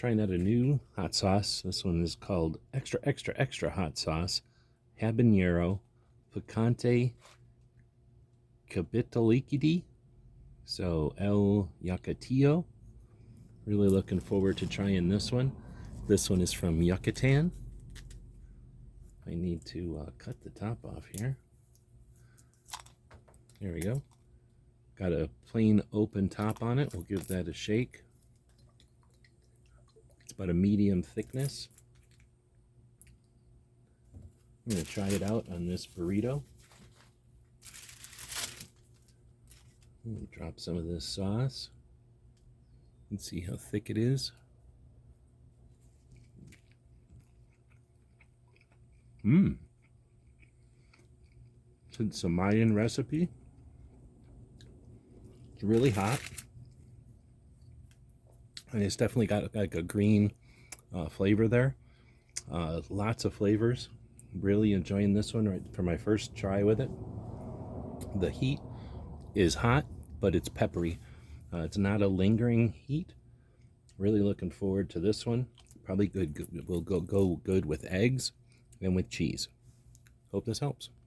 trying out a new hot sauce. This one is called Extra Hot Sauce. Habanero, Picante Capitalikidi. So El Yucateco. Really looking forward to trying this one. This one is from Yucatan. I need to cut the top off here. There we go. Got a plain open top on it. We'll give that a shake. It's about a medium thickness. I'm going to try it out on this burrito. Drop some of this sauce and see how thick it is. It's a Mayan recipe. It's really hot. And it's definitely got like a green flavor there. Lots of flavors. Really enjoying this one right for my first try with it. The heat is hot, but it's peppery. It's not a lingering heat. Really looking forward to this one. Probably will go good with eggs and with cheese. Hope this helps.